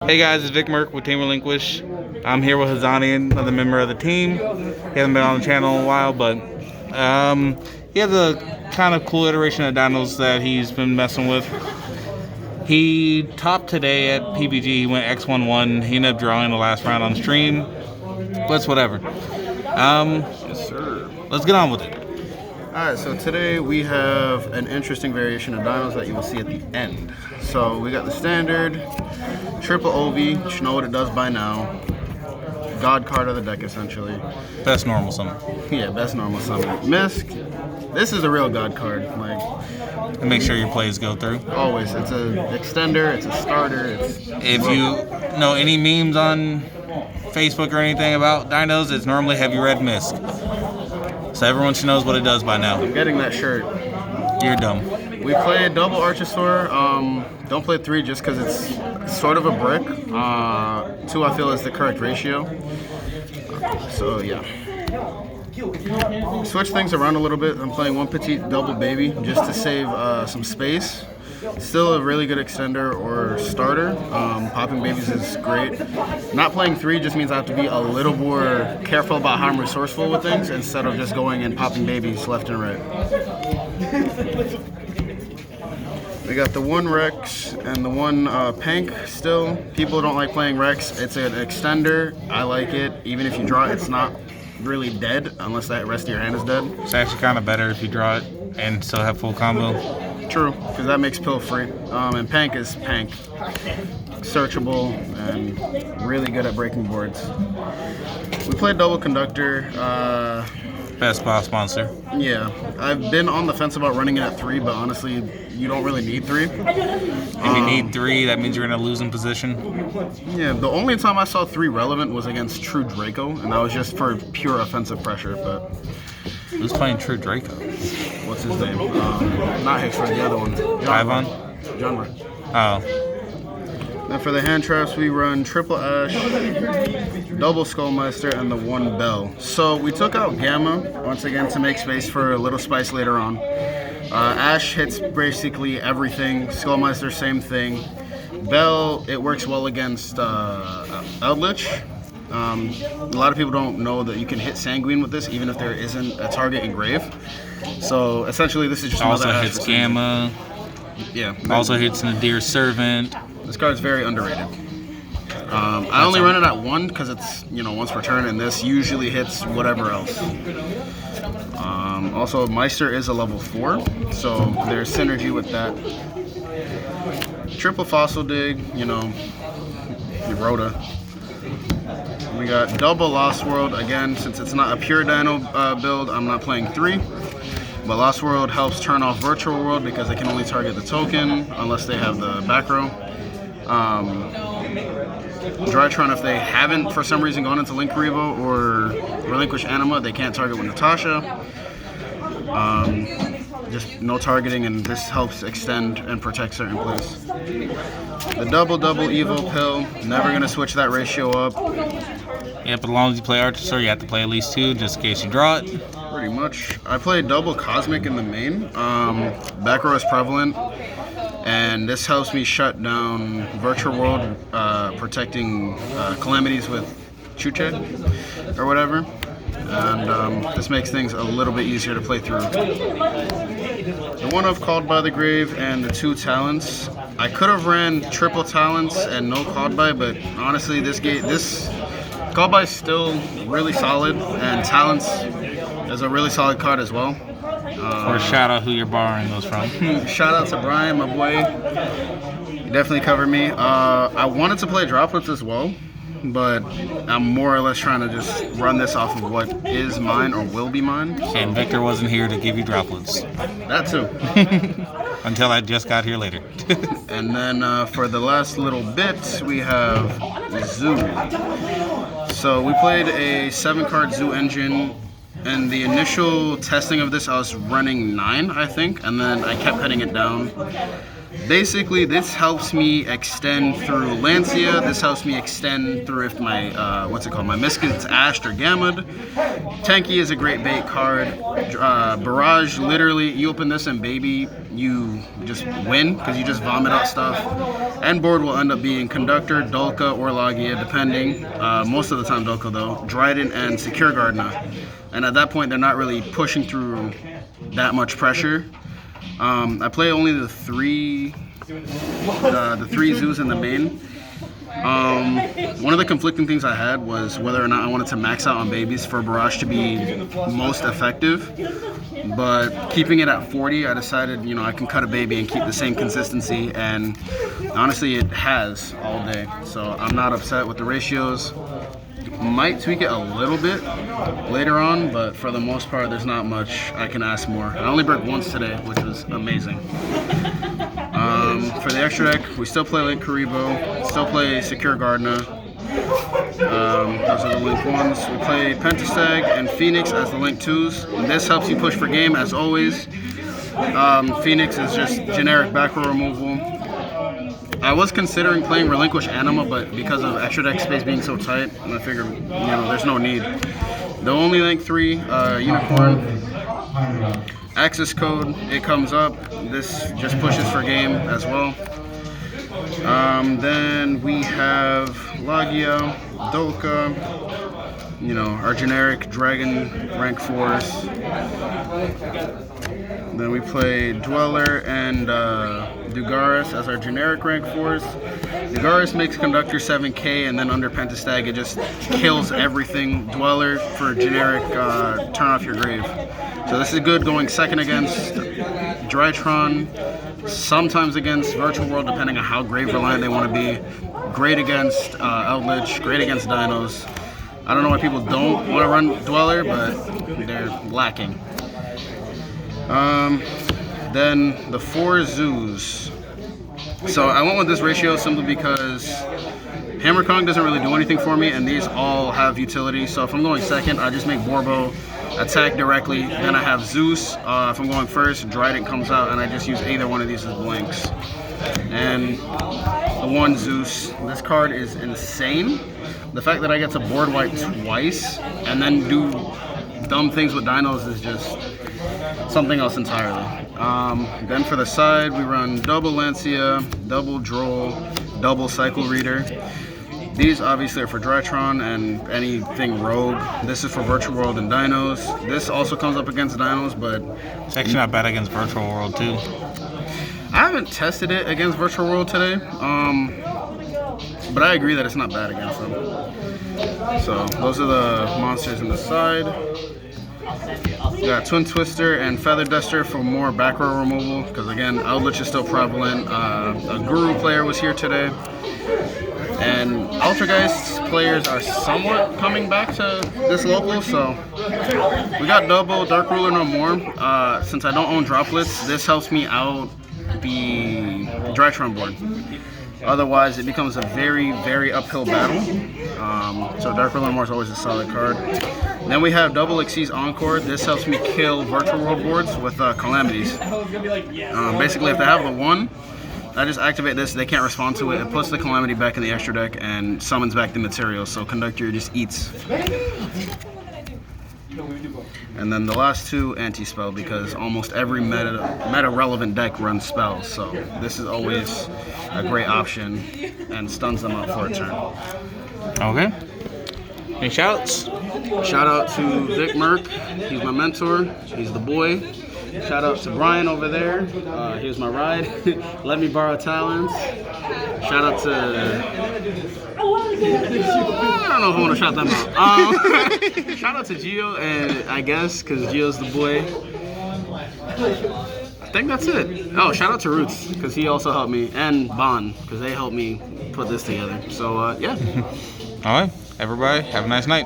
Hey guys, it's Vic Merck with Team Relinquish. I'm here with Hazanni, another member of the team. He hasn't been on the channel in a while, but he has a kind of cool iteration of dinos that he's been messing with. He topped today at PPG. He went X11. He ended up drawing the last round on stream, but it's whatever. Yes, sir. Let's get on with it. Alright, so today we have an interesting variation of dinos that you will see at the end. So we got the standard triple OV, you should know what it does by now. God card of the deck, essentially. Best normal summon. Yeah, best normal summon. Misk, this is a real God card. Like, And make sure your plays go through. always, it's an extender, it's a starter. If you know any memes on Facebook or anything about dinos, it's normally have you read Misk. So everyone should knows what it does by now. I'm getting that shirt. You're dumb. We played double Archosaur. Don't play 3 just because it's sort of a brick. 2 I feel is the correct ratio. So yeah. Switch things around a little bit. I'm playing 1 petite double baby just to save some space. Still a really good extender or starter. Popping babies is great. Not playing 3 just means I have to be a little more careful about how I'm resourceful with things instead of just going and popping babies left and right. We got the 1 Rex and the 1 Pank still. People don't like playing Rex. It's an extender. I like it. Even if you draw it, it's not really dead unless that rest of your hand is dead. It's actually kind of better if you draw it and still have full combo. True, because that makes pill free. And Pank is Pank. Searchable and really good at breaking boards. We played double conductor. Best boss monster. Yeah, I've been on the fence about running it at 3, but honestly, you don't really need 3. If you need 3, that means you're in a losing position. Yeah, the only time I saw 3 relevant was against True Draco, and that was just for pure offensive pressure, but... Who's playing True Draco? What's his name? Not Hicksford, the other one. Ivan? Genre. Oh. And for the hand traps, we run triple Ash, double Skullmeister, and the 1 Bell. So we took out Gamma, once again, to make space for a little spice later on. Ash hits basically everything. Skullmeister, same thing. Bell, it works well against Eldritch. A lot of people don't know that you can hit Sanguine with this, even if there isn't a target in Grave. So essentially, this is just Also another hits Gamma. Yeah. Also hits Nadir's Servant. This card's very underrated. I only run it at 1 because it's, once per turn, and this usually hits whatever else. Also, Meister is a level 4, so there's synergy with that. Triple Fossil Dig, Rhoda. We got double Lost World. Again, since it's not a pure Dino build, I'm not playing 3. But Lost World helps turn off Virtual World because they can only target the token unless they have the back row. Drytron, if they haven't for some reason gone into Link Revo or Relinquish Anima, they can't target with Natasha. Just no targeting, and this helps extend and protect certain plays. The double Evo Pill, never going to switch that ratio up. Yeah, but as long as you play Archosaur, you have to play at least 2 just in case you draw it. Pretty much. I played double Cosmic in the main. Back row is prevalent, and this helps me shut down Virtual World, protecting Calamities with Chuche or whatever. And this makes things a little bit easier to play through. The 1 of Called by the Grave and the 2 Talents. I could have ran triple Talents and no Called by, but honestly, this Called by is still really solid, and Talents is a really solid card as well. Or shout out who you're borrowing those from. Shout out to Brian, my boy. He definitely covered me. I wanted to play droplets as well, but I'm more or less trying to just run this off of what is mine or will be mine. And Victor wasn't here to give you droplets. That too. Until I just got here later. And then for the last little bit, we have Zoo. So we played a 7-card Zoo engine. And the initial testing of this, I was running 9, I think, and then I kept cutting it down. Basically, this helps me extend through Lancia. This helps me extend through if my, my Misket's ashed or gammaed. Tanky is a great bait card. Barrage, literally, you open this and baby, you just win because you just vomit out stuff. End board will end up being Conductor, Dulka, or Logia, depending. Most of the time Dulka though. Dryden and Secure Gardener. And at that point, they're not really pushing through that much pressure. I play only the three zoos in the main. One of the conflicting things I had was whether or not I wanted to max out on babies for Barrage to be most effective. But keeping it at 40, I decided, I can cut a baby and keep the same consistency. And honestly, it has all day. So I'm not upset with the ratios. Might tweak it a little bit later on, but for the most part, there's not much I can ask more. I only broke once today, which was amazing. For the extra deck, we still play Link Karibo, still play Secure Gardener. Those are the Link 1s. We play Pentastag and Phoenix as the Link 2s. And this helps you push for game, as always. Phoenix is just generic back row removal. I was considering playing Relinquish Anima, but because of extra deck space being so tight, I figured, there's no need. The only Link 3, Unicorn, Access Code, it comes up. This just pushes for game as well. Then we have Logia, Dolka, our generic Dragon rank 4s. Then we play Dweller and Dugaris as our generic rank 4s. Dugaris makes Conductor 7k, and then under Pentastag it just kills everything. Dweller for generic turn off your grave. So this is good going second against Drytron, sometimes against Virtual World depending on how grave reliant they want to be. Great against Eldritch, great against Dinos. I don't know why people don't want to run Dweller, but they're lacking. Then the 4 zoos. So I went with this ratio simply because Hammer Kong doesn't really do anything for me, and these all have utility. So if I'm going second, I just make Borbo attack directly. Then I have Zeus. If I'm going first, Dryden comes out, and I just use either one of these as blinks. And the 1 Zeus. This card is insane. The fact that I get to board wipe twice and then do dumb things with dinos is just something else entirely. Then for the side, we run double Lancia, double Droll, double Cycle Reader. These obviously are for Drytron and anything Rogue. This is for Virtual World and Dinos. This also comes up against Dinos, but It's actually not bad against Virtual World too. I haven't tested it against Virtual World today, but I agree that it's not bad against them. So those are the monsters in the side. We got Twin Twister and Feather Duster for more back row removal, because again, Eldritch is still prevalent. A Guru player was here today. And Ultrageist players are somewhat coming back to this local, so we got double Dark Ruler no more. Since I don't own droplets, this helps me out the Drytron board. Otherwise, it becomes a very, very uphill battle. So Dark Ruler no more is always a solid card. Then we have double Xyz Encore. This helps me kill Virtual World boards with Calamities. Basically, if they have the 1, I just activate this, they can't respond to it. It puts the Calamity back in the extra deck and summons back the material, so Conductor just eats. And then the last 2, Anti-Spell, because almost every meta-relevant deck runs spells, so this is always a great option and stuns them out for a turn. Okay. Any shoutouts? Shout out to Vic Merck, he's my mentor, he's the boy. Shout out to Brian over there. Here's my ride. Let me borrow talents. Shout out to... I don't know if I want to shout them out. Shout out to Gio, and I guess, because Gio's the boy. I think that's it. Oh, shout out to Roots, because he also helped me. And Bond, because they helped me put this together. So, yeah. All right. Everybody, have a nice night.